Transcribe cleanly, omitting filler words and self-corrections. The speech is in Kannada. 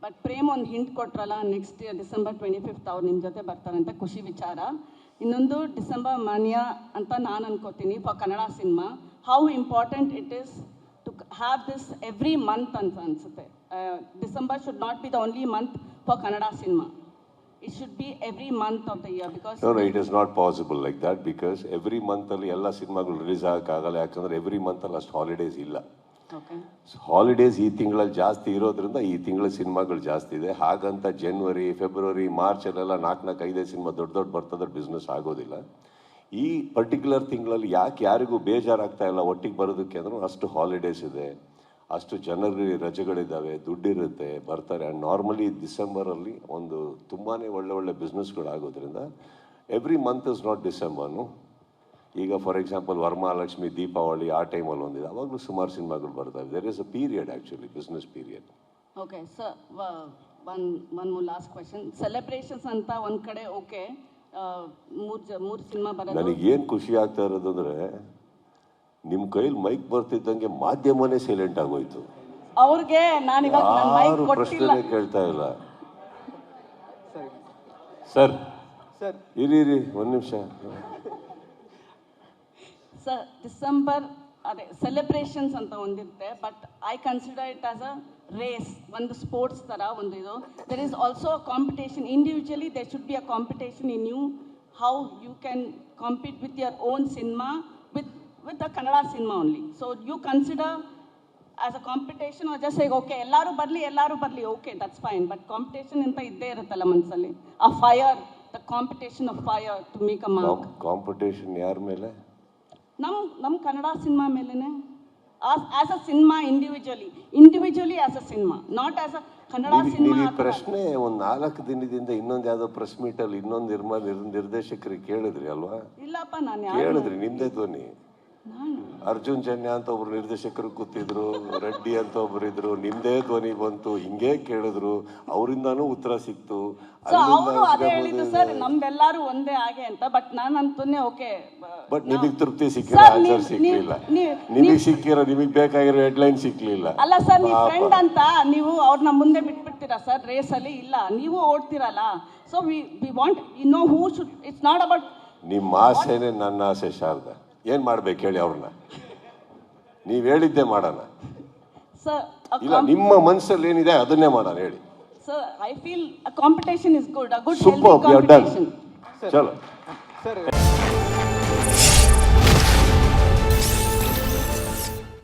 ಬಟ್ ಪ್ರೇಮ್ ಒಂದು ಹಿಂಟ್ ಕೊಟ್ರಲ್ಲ, ನೆಕ್ಸ್ಟ್ ಇಯರ್ ಡಿಸೆಂಬರ್ 25th ಅವ್ರು ನಿಮ್ಮ ಜೊತೆ ಬರ್ತಾರೆ ಅಂತ ಖುಷಿ ವಿಚಾರ. ಇನ್ನೊಂದು ಡಿಸೆಂಬರ್ ಮಾನ್ಯ ಅಂತ ನಾನು ಅನ್ಕೋತೀನಿ for Kannada cinema. How important it is to have this every month ಅಂತ ಅನಿಸುತ್ತೆ. December should not be the only month for Kannada cinema. It should be every month of the year because no, it is not possible like that because every month ಅಲ್ಲಿ ಎಲ್ಲ ಸಿನಿಮಾಗಳು ರಿಲೀಸ್ ಆಗಲ್ಲ. ಯಾಕಂದ್ರೆ ಎವ್ರಿ ಮಂತ್ ಅಲ್ಲಿ ಅಷ್ಟು ಹಾಲಿಡೇಸ್ ಇಲ್ಲ. okay, ಹಾಲಿಡೇಸ್ ಈ ತಿಂಗಳಲ್ಲಿ ಜಾಸ್ತಿ ಇರೋದ್ರಿಂದ ಈ ತಿಂಗಳ ಸಿನಿಮಾಗಳು ಜಾಸ್ತಿ ಇದೆ. ಹಾಗಂತ ಜನವರಿ, ಫೆಬ್ರವರಿ, ಮಾರ್ಚ್ ಅಲ್ಲೆಲ್ಲ 4-5 ಸಿನಿಮಾ ದೊಡ್ಡ ಬರ್ತದ್ರೆ ಬಿಸ್ನೆಸ್ ಆಗೋದಿಲ್ಲ. ಈ ಪರ್ಟಿಕ್ಯುಲರ್ ತಿಂಗಳಲ್ಲಿ ಯಾರಿಗೂ ಬೇಜಾರಾಗ್ತಾ ಇಲ್ಲ ಒಟ್ಟಿಗೆ ಬರೋದಕ್ಕೆ ಅಂದ್ರೆ ಅಷ್ಟು ಹಾಲಿಡೇಸ್ ಇದೆ, ಅಷ್ಟು ಜನರಿಗೆ ರಜೆಗಳಿದ್ದಾವೆ, ದುಡ್ಡಿರುತ್ತೆ, ಬರ್ತಾರೆ. ಆ್ಯಂಡ್ ನಾರ್ಮಲಿ ಡಿಸೆಂಬರಲ್ಲಿ ಒಂದು ತುಂಬಾ ಒಳ್ಳೆ ಬಿಸ್ನೆಸ್ಗಳಾಗೋದ್ರಿಂದ ಎವ್ರಿ ಮಂತ್ ಇಸ್ ನಾಟ್ ಡಿಸೆಂಬರ್ನು. ಈಗ ಫಾರ್ ಎಕ್ಸಾಂಪಲ್ ವರಮಹಾಲಕ್ಷ್ಮಿ, ದೀಪಾವಳಿ ಆ ಟೈಮಲ್ಲಿ ಒಂದಿದೆ, ಅವಾಗಲೂ ಸುಮಾರು ಸಿನಿಮಾಗಳು ಬರ್ತವೆ. There is a period actually, business period. Okay sir, one more last question. Celebrations ಅಂತ ಒಂದು ಕಡೆ ಓಕೆ, ಮೂರು ಸಿನಿಮಾ ಬರೋದು. ನನಗೇನು ಖುಷಿ ಆಗ್ತಾ ಇರೋದು ಅಂದರೆ ನಿಮ್ಮ ಕೈಲಿ ಮೈಕ್ ಬರ್ತಿದ್ದಂಗೆ ಮಾಧ್ಯಮನೇ ಸೈಲೆಂಟ್ ಆಗೋಯ್ತು. ಅವ್ರಿಗೆ ನಾನು ಇವಾಗ ಯಾರು ಪ್ರಶ್ನೆ ಕೇಳ್ತಾ ಇಲ್ಲ. ಸರ್ ಇರಿ ಒಂದು ನಿಮಿಷ. ಸರ್, ಡಿಸೆಂಬರ್ ಅದೇ ಸೆಲೆಬ್ರೇಷನ್ಸ್ ಅಂತ ಒಂದಿರುತ್ತೆ, but I consider it as a race, ಒಂದು ಸ್ಪೋರ್ಟ್ಸ್ ಥರ ಒಂದು ಇದು. There is also a competition. Individually there should be a competition in you, how you can compete with your own cinema with the Kannada cinema only. So you consider as a competition or just say okay ellaru barli, okay, that's fine, but competition anta idde iruttalla ಮನಸ್ಸಲ್ಲಿ. A fire, the competition of fire to make a mark. Competition ಯಾರ ಮೇಲೆ? ನಮ್ ಕನ್ನಡ ಸಿನಿಮಾ ಮೇಲೆನೆ. as a cinema individually as a cinema, not as a Kannada cinema. ಈ ಪ್ರಶ್ನೆ ಒಂದು 4 ದಿನದಿಂದ ಇನ್ನೊಂದು ಯಾವುದೋ ಪ್ರೆಸ್ ಮೀಟಲ್ಲಿ ಇನ್ನೊಂದು ನಿರ್ದೇಶಕರಿಗೆ ಕೇಳಿದ್ರಿ ಅಲ್ವಾ? ಇಲ್ಲಪ್ಪ, ನಾನು ಕೇಳಿದ್ರಿ, ನಿಮ್ದೇ ಧ್ವನಿ. ಅರ್ಜುನ್ ಜನ್ಯ ಅಂತ ಒಬ್ರು ನಿರ್ದೇಶಕರು ಕೂತಿದ್ರು, ರೆಡ್ಡಿ ಅಂತ ಒಬ್ರು ಇದ್ರು, ನಿಮ್ದೇ ಧ್ವನಿ ಬಂತು, ಹಿಂಗೆ ಕೇಳಿದ್ರು, ಅವರಿಂದಾನು ಉತ್ತರ ಸಿಕ್ತು. ಅದೇ ಹೇಳಿದ್ದು ಸರ್, ನಮ್ದೆಲ್ಲಾರು ಒಂದೇ ಹಾಗೆ ಅಂತ. ಬಟ್ ನಾನು ಅಂತನೇ ಓಕೆ, ಬಟ್ ನಿಮಗ್ ತೃಪ್ತಿ ಸಿಕ್ಕಿರೋ ಆನ್ಸರ್ ಸಿಕ್ಲಿಲ್ಲ. ನಿಮಗ್ ಸಿಕ್ಕಿರೋ, ನಿಮಗ್ ಬೇಕಾಗಿರೋ ಹೆಡ್ಲೈನ್ ಸಿಕ್ಲಿಲ್ಲ. ಅಲ್ಲ ಸರ್, ನೀವು ಫ್ರೆಂಡ್ ಅಂತ ನೀವು ಅವ್ರನ್ನ ಮುಂದೆ ಬಿಟ್ಬಿಡ್ತೀರಾ ಸರ್ ರೇಸಲ್ಲಿ? ಇಲ್ಲ, ನೀವು ಓಡ್ತಿರಲ್ಲ. So we want you know who should. It's not about ನಿಮ್ಮ ಆಸೆನೇ ನನ್ನ ಆಸೆ. ಶಾರದಾ, ಏನ್ ಮಾಡ್ಬೇಕು ಹೇಳಿ ಅವ್ರನ್ನ? ನೀವ್ ಹೇಳಿದ್ದೆ ಮಾಡೋಣ. ಇಲ್ಲ, ನಿಮ್ಮ ಮನಸ್ಸಲ್ಲಿ ಏನಿದೆ ಅದನ್ನೇ ಮಾಡೋಣ ಹೇಳಿ. Sir, I feel a competition is good, a good healthy competition. Chalo. Sir.